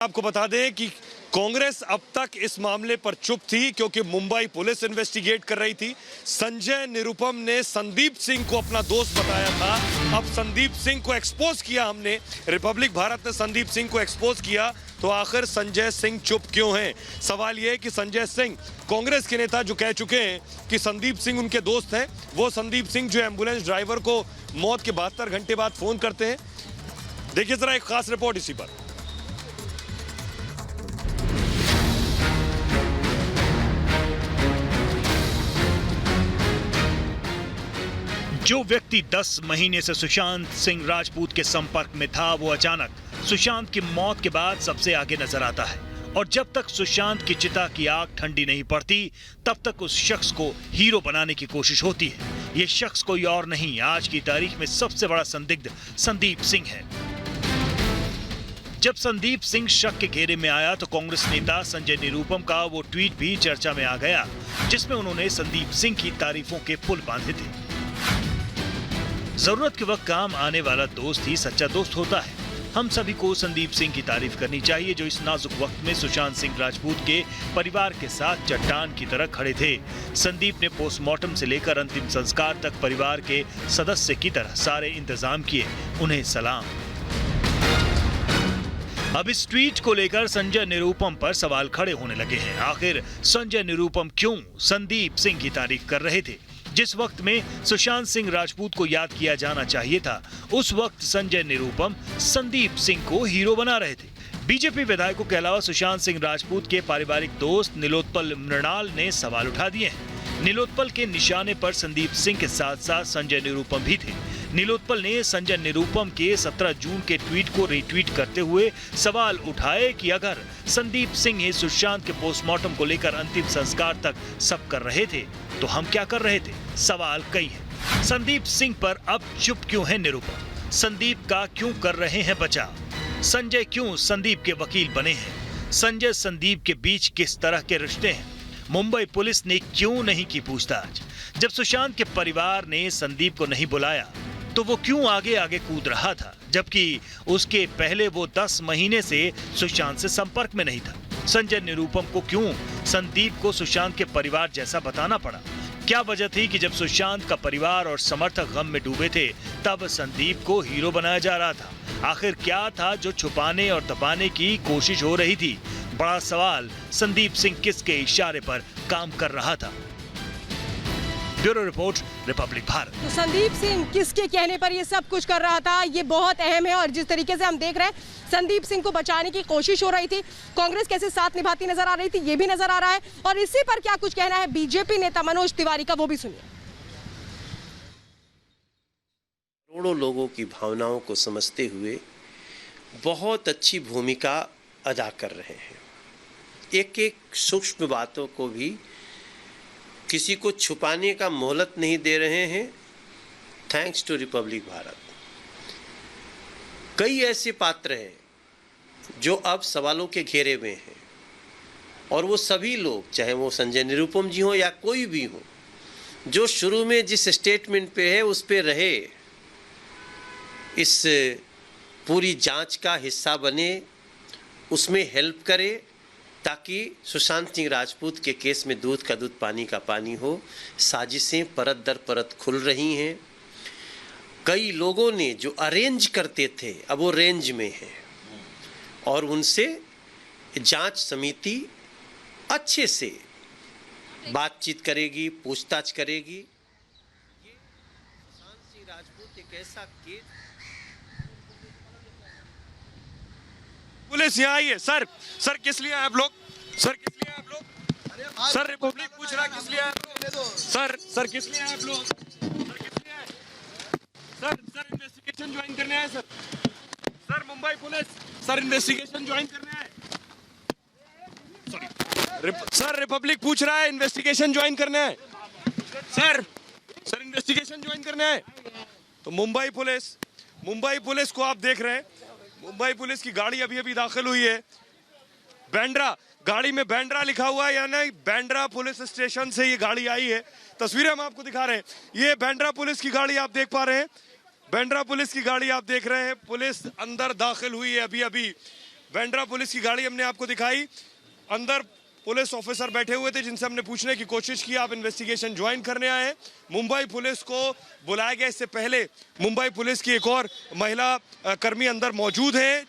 आपको बता दें कि कांग्रेस अब तक इस मामले पर चुप थी क्योंकि मुंबई पुलिस इन्वेस्टिगेट कर रही थी। संजय निरुपम ने संदीप सिंह को अपना दोस्त बताया था। अब संदीप सिंह को एक्सपोज किया हमने, रिपब्लिक भारत ने संदीप सिंह को एक्सपोज किया, तो आखिर संजय सिंह चुप क्यों हैं? सवाल यह है कि संजय सिंह कांग्रेस के नेता जो कह चुके हैं कि संदीप सिंह उनके दोस्त हैं, वो संदीप सिंह जो एम्बुलेंस ड्राइवर को मौत के 72 घंटे बाद फोन करते हैं। देखिए जरा एक खास रिपोर्ट इसी पर। जो व्यक्ति 10 महीने से सुशांत सिंह राजपूत के संपर्क में था, वो अचानक सुशांत की मौत के बाद सबसे आगे नजर आता है। और जब तक सुशांत की चिता की आग ठंडी नहीं पड़ती, तब तक उस शख्स को हीरो बनाने की कोशिश होती है। ये शख्स कोई और नहीं, आज की तारीख में सबसे बड़ा संदिग्ध संदीप सिंह है। जब संदीप सिंह शक के घेरे में आया तो कांग्रेस नेता संजय निरुपम का वो ट्वीट भी चर्चा में आ गया, जिसमें उन्होंने संदीप सिंह की तारीफों के पुल बांधे थे। जरूरत के वक्त काम आने वाला दोस्त ही सच्चा दोस्त होता है। हम सभी को संदीप सिंह की तारीफ करनी चाहिए, जो इस नाजुक वक्त में सुशांत सिंह राजपूत के परिवार के साथ चट्टान की तरह खड़े थे। संदीप ने पोस्टमार्टम से लेकर अंतिम संस्कार तक परिवार के सदस्य की तरह सारे इंतजाम किए। उन्हें सलाम। अब इस ट्वीट को लेकर संजय निरुपम पर सवाल खड़े होने लगे हैं। आखिर संजय निरुपम क्यों संदीप सिंह की तारीफ कर रहे थे? जिस वक्त में सुशांत सिंह राजपूत को याद किया जाना चाहिए था, उस वक्त संजय निरुपम संदीप सिंह को हीरो बना रहे थे। बीजेपी विधायकों के अलावा सुशांत सिंह राजपूत के पारिवारिक दोस्त नीलोत्पल मृणाल ने सवाल उठा दिए हैं। नीलोत्पल के निशाने पर संदीप सिंह के साथ साथ संजय निरुपम भी थे। नीलोत्पल ने संजय निरुपम के 17 जून के ट्वीट को रीट्वीट करते हुए सवाल उठाए कि अगर संदीप सिंह ही सुशांत के पोस्टमार्टम को लेकर अंतिम संस्कार तक सब कर रहे थे, तो हम क्या कर रहे थे? सवाल कई है। संदीप सिंह पर अब चुप क्यों है निरुपम? संदीप का क्यों कर रहे हैं बचाव? संजय क्यों संदीप के वकील बने हैं? संजय संदीप के बीच किस तरह के रिश्ते हैं? मुंबई पुलिस ने क्यों नहीं की पूछताछ? जब सुशांत के परिवार ने संदीप को नहीं बुलाया तो वो क्यों आगे आगे कूद रहा था, जबकि उसके पहले वो 10 महीने से सुशांत से संपर्क में नहीं था? संजय निरुपम को क्यों संदीप को सुशांत के परिवार जैसा बताना पड़ा? क्या वजह थी कि जब सुशांत का परिवार और समर्थक गम में डूबे थे, तब संदीप को हीरो बनाया जा रहा था? आखिर क्या था जो छुपाने और दबाने की कोशिश हो रही थी? बड़ा सवाल, संदीप सिंह किसके इशारे पर काम कर रहा था? Bureau report, Republic Bharat. तो संदीप सिंह किसके कहने पर ये सब कुछ कर रहा था, ये बहुत अहम है। और जिस तरीके से हम देख रहे हैं, संदीप सिंह को बचाने की कोशिश हो रही थी, कांग्रेस कैसे साथ निभाती नजर आ रही थी, ये भी नजर आ रहा है। और इसी पर क्या कुछ कहना है बीजेपी नेता मनोज तिवारी का, वो भी सुनिए। करोड़ों लोगों की भावनाओं को समझते हुए बहुत अच्छी भूमिका अदा कर रहे हैं। एक एक सूक्ष्म बातों को भी किसी को छुपाने का मोहलत नहीं दे रहे हैं। Thanks to Republic Bharat. कई ऐसे पात्र हैं जो अब सवालों के घेरे में हैं, और वो सभी लोग, चाहे वो संजय निरुपम जी हो या कोई भी हो, जो शुरू में जिस स्टेटमेंट पे है उस पे रहे, इस पूरी जांच का हिस्सा बने, उसमें हेल्प करे, ताकि सुशांत सिंह राजपूत के केस में दूध का दूध पानी का पानी हो। साजिशें परत दर परत खुल रही हैं। कई लोगों ने जो अरेंज करते थे, अब वो रेंज में हैं, और उनसे जांच समिति अच्छे से बातचीत करेगी, पूछताछ करेगी। ये सुशांत सिंह राजपूत एक ऐसा केस। पुलिस यहाँ आई है। सर किस लिए आप लोग? सर किस लिए आप लोग? सर रिपब्लिक पूछ रहा है किस लिए आप लोग? सर किस लिए आप लोग? सर किस लिए आए? सर इन्वेस्टिगेशन ज्वाइन करने आए sir Mumbai police, sir investigation join करने आए। सर रिपब्लिक पूछ रहा है इन्वेस्टिगेशन ज्वाइन करने आए। सर इन्वेस्टिगेशन ज्वाइन करने आए। तो मुंबई पुलिस को आप देख रहे हैं, मुंबई पुलिस की गाड़ी अभी दाखिल हुई है। बैंड्रा, गाड़ी में बैंड्रा लिखा हुआ है, यानी बैंड्रा पुलिस स्टेशन से ये गाड़ी आई है। तस्वीरें हम आपको दिखा रहे हैं। ये बैंड्रा पुलिस की गाड़ी आप देख पा रहे हैं। बैंड्रा पुलिस की गाड़ी आप देख रहे हैं। पुलिस अंदर दाखिल हुई है अभी बांद्रा पुलिस की गाड़ी हमने आपको दिखाई, अंदर पुलिस ऑफिसर बैठे हुए थे जिनसे हमने पूछने की कोशिश की आप इन्वेस्टिगेशन ज्वाइन करने आए हैं। मुंबई पुलिस को बुलाया गया, इससे पहले मुंबई पुलिस की एक और महिला कर्मी अंदर मौजूद है,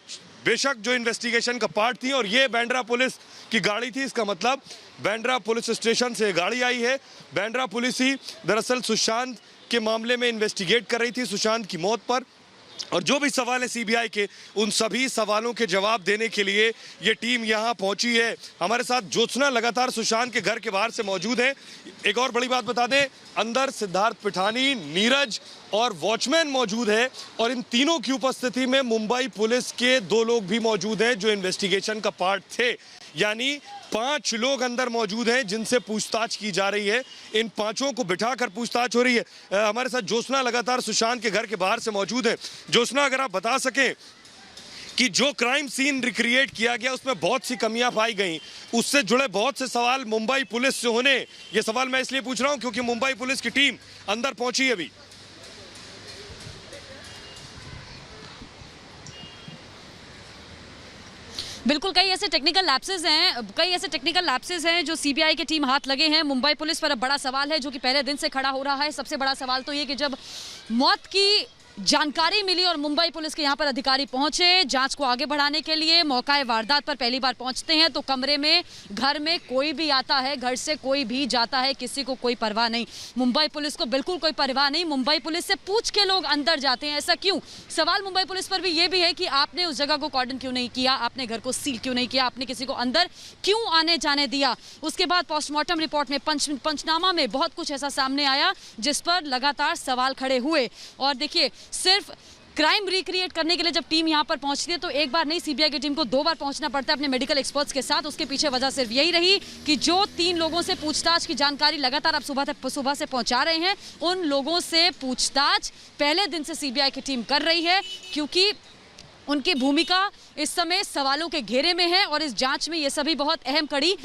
बेशक जो इन्वेस्टिगेशन का पार्ट थी, और ये बांद्रा पुलिस की गाड़ी थी। इसका मतलब बांद्रा पुलिस स्टेशन से गाड़ी आई है। बांद्रा पुलिस ही दरअसल सुशांत के मामले में इन्वेस्टिगेट कर रही थी, सुशांत की मौत पर, और जो भी सवाल है सीबीआई के, उन सभी सवालों के जवाब देने के लिए ये टीम यहाँ पहुंची है। हमारे साथ ज्योत्सना लगातार सुशांत के घर के बाहर से मौजूद है। एक और बड़ी बात बता दें, अंदर सिद्धार्थ पिठानी, नीरज और वॉचमैन मौजूद है, और इन तीनों की उपस्थिति में मुंबई पुलिस के 2 लोग भी मौजूद हैं जो इन्वेस्टिगेशन का पार्ट थे। यानी 5 लोग अंदर मौजूद हैं जिनसे पूछताछ की जा रही है। इन 5 को बिठाकर पूछताछ हो रही है। हमारे साथ ज्योत्सना लगातार सुशांत के घर के बाहर से मौजूद है। ज्योत्सना, अगर आप बता सकें कि जो क्राइम सीन रिक्रिएट किया गया उसमें बहुत सी कमियां पाई गई, उससे जुड़े बहुत से सवाल मुंबई पुलिस से होने, ये सवाल मैं इसलिए पूछ रहा हूं क्योंकि मुंबई पुलिस की टीम अंदर पहुंची है अभी। बिल्कुल, कई ऐसे टेक्निकल लैप्सेस हैं जो सीबीआई की टीम हाथ लगे हैं। मुंबई पुलिस पर अब बड़ा सवाल है जो कि पहले दिन से खड़ा हो रहा है। सबसे बड़ा सवाल तो ये कि जब मौत की जानकारी मिली और मुंबई पुलिस के यहाँ पर अधिकारी पहुंचे जांच को आगे बढ़ाने के लिए, मौका वारदात पर पहली बार पहुंचते हैं तो कमरे में, घर में कोई भी आता है, घर से कोई भी जाता है, किसी को कोई परवाह नहीं। मुंबई पुलिस को बिल्कुल कोई परवाह नहीं। मुंबई पुलिस से पूछ के लोग अंदर जाते हैं। ऐसा क्यों? सवाल मुंबई पुलिस पर भी ये भी है कि आपने उस जगह को कॉर्डन क्यों नहीं किया, आपने घर को सील क्यों नहीं किया, आपने किसी को अंदर क्यों आने जाने दिया। उसके बाद पोस्टमार्टम रिपोर्ट में, पंचनामा में बहुत कुछ ऐसा सामने आया जिस पर लगातार सवाल खड़े हुए। और देखिए, सिर्फ क्राइम रिक्रिएट करने के लिए जब टीम यहां पर पहुंचती है तो एक बार नहीं, सीबीआई की टीम को 2 बार पहुंचना पड़ता है अपने मेडिकल एक्सपर्ट्स के साथ। उसके पीछे वजह सिर्फ यही रही कि जो 3 लोगों से पूछताछ की जानकारी लगातार अब सुबह से पहुंचा रहे हैं, उन लोगों से पूछताछ पहले दिन से सीबीआई की टीम कर रही है, क्योंकि उनकी भूमिका इस समय सवालों के घेरे में है और इस जांच में ये सभी बहुत अहम कड़ी